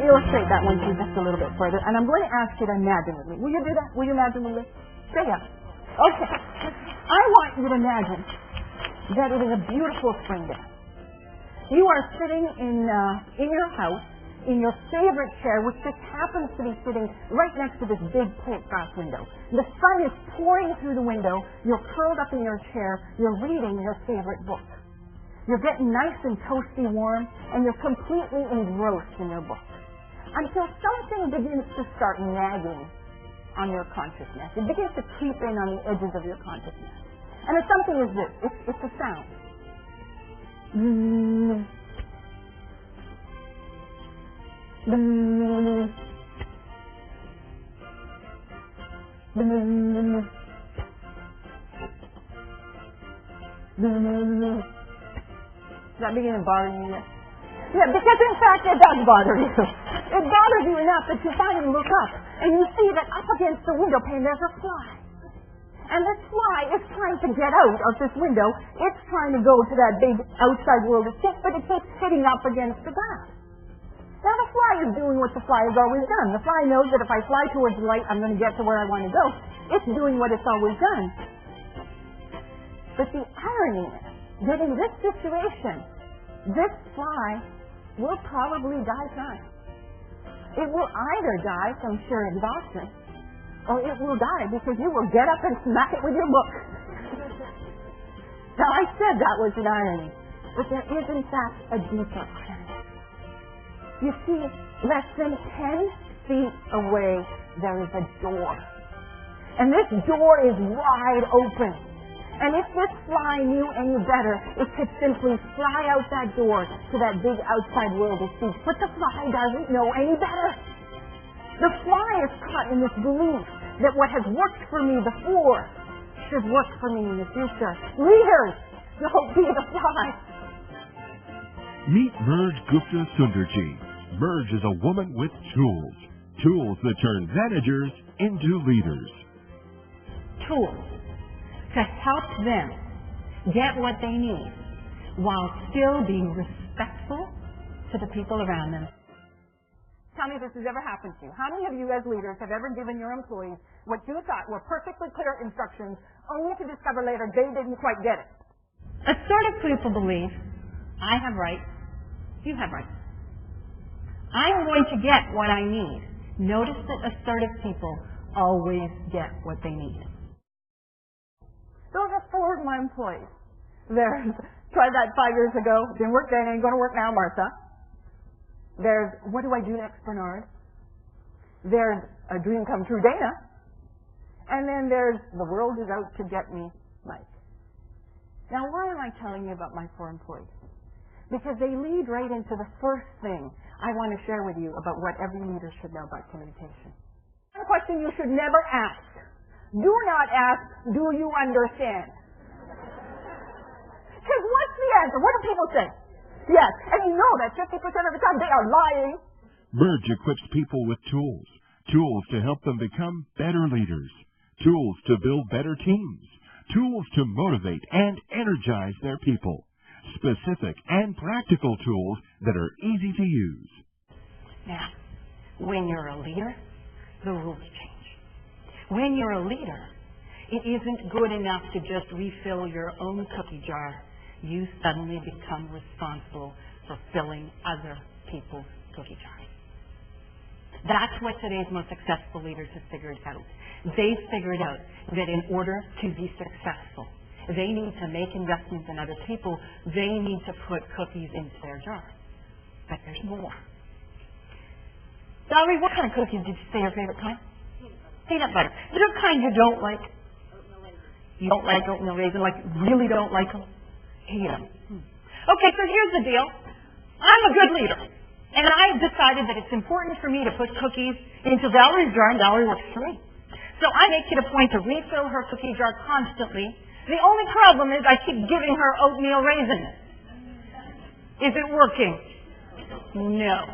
illustrate that one to you just a little bit further, and I'm going to ask you to imagine with me. Will you do that? Will you imagine with me? Say yes. Okay. I want you to imagine that it is a beautiful spring day. You are sitting in your house, in your favorite chair, which just happens to be sitting right next to this big plate glass window. The sun is pouring through the window. You're curled up in your chair. You're reading your favorite book. You're getting nice and toasty warm, and you're completely engrossed in your book. Until something begins to start nagging on your consciousness. It begins to creep in on the edges of your consciousness. And the something is this. It's a sound. Does that begin to bother you yet? Yeah, because in fact it does bother you. It bothers you enough that you finally look up and you see that up against the window pane there's a fly. And this fly is trying to get out of this window. It's trying to go to that big outside world of sick, but it keeps hitting up against the glass. Now the fly is doing what the fly has always done. The fly knows that if I fly towards the light, I'm going to get to where I want to go. It's doing what it's always done. But the irony is that in this situation, this fly will probably die trying. It will either die from sheer exhaustion, or it will die because you will get up and smack it with your book. Now I said that was an irony, but there is in fact a deeper irony. You see, less than 10 feet away there is a door. And this door is wide open. And if this fly knew any better, it could simply fly out that door to that big outside world of speech. But the fly doesn't know any better. The fly is caught in this belief that what has worked for me before should work for me in the future. Leaders, don't be the fly. Meet Gupta-Sunderji. Merge is a woman with tools. Tools that turn managers into leaders. Tools to help them get what they need while still being respectful to the people around them. Tell me if this has ever happened to you. How many of you as leaders have ever given your employees what you thought were perfectly clear instructions only to discover later they didn't quite get it? Assertive people believe, I have rights, you have rights. I'm going to get what I need. Notice that assertive people always get what they need. Those are 4 of my employees. There's, tried that 5 years ago, didn't work then, ain't going to work now, Martha. There's, what do I do next, Bernard? There's a dream come true, Dana. And then there's, the world is out to get me, Mike. Now, why am I telling you about my 4 employees? Because they lead right into the first thing I want to share with you about what every leader should know about communication. One question you should never ask. Do not ask, do you understand? Because what's the answer? What do people say? Yes, and you know that 50% of the time they are lying. Merge equips people with tools. Tools to help them become better leaders. Tools to build better teams. Tools to motivate and energize their people. Specific and practical tools that are easy to use. Now, when you're a leader, the rules change. When you're a leader, it isn't good enough to just refill your own cookie jar. You suddenly become responsible for filling other people's cookie jars. That's what today's most successful leaders have figured out. They've figured out that in order to be successful, they need to make investments in other people. They need to put cookies into their jar. But there's more. Valerie, what kind of cookies did you say your favorite kind? Peanut butter. Is there a kind you don't like? Oatmeal raisin. You don't like oatmeal raisin? Like, really don't like them? Hate them. Okay, so here's the deal. I'm a good leader. And I've decided that it's important for me to put cookies into Valerie's jar, and Valerie works for me. So I make it a point to refill her cookie jar constantly. The only problem is I keep giving her oatmeal raisin. Is it working? No.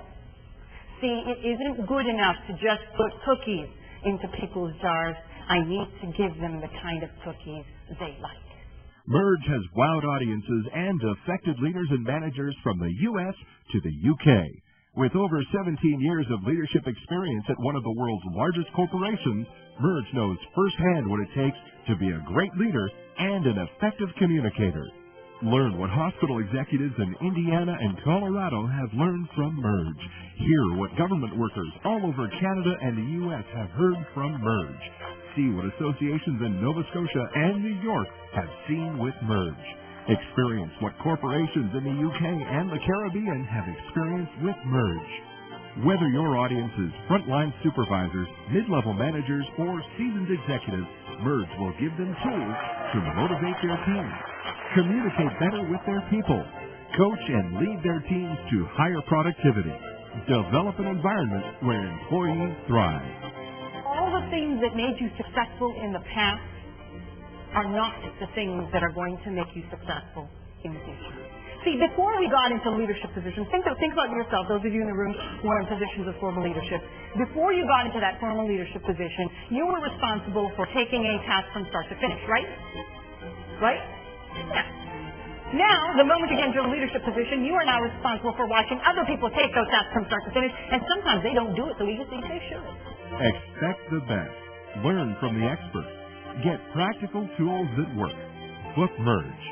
See, it isn't good enough to just put cookies into people's jars. I need to give them the kind of cookies they like. Merge has wowed audiences and affected leaders and managers from the U.S. to the U.K. With over 17 years of leadership experience at one of the world's largest corporations, Merge knows firsthand what it takes to be a great leader and an effective communicator. Learn what hospital executives in Indiana and Colorado have learned from Merge. Hear what government workers all over Canada and the U.S. have heard from Merge. See what associations in Nova Scotia and New York have seen with Merge. Experience what corporations in the UK and the Caribbean have experienced with Merge. Whether your audience is frontline supervisors, mid-level managers, or seasoned executives, Merge will give them tools to motivate their teams, communicate better with their people, coach and lead their teams to higher productivity, develop an environment where employees thrive. All the things that made you successful in the past are not the things that are going to make you successful in the future. See, before we got into leadership positions, think about yourself, those of you in the room who are in positions of formal leadership. Before you got into that formal leadership position, you were responsible for taking a task from start to finish, right? Right? Yeah. Now, the moment you get into a leadership position, you are now responsible for watching other people take those tasks from start to finish, and sometimes they don't do it the way you think they should. Expect the best. Learn from the experts. Get practical tools that work. Book Merge.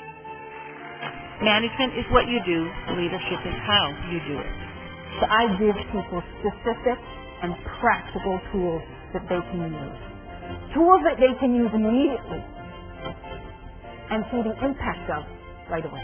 Management is what you do. Leadership is how you do it. So I give people specific and practical tools that they can use. Tools that they can use immediately and see the impact of right away.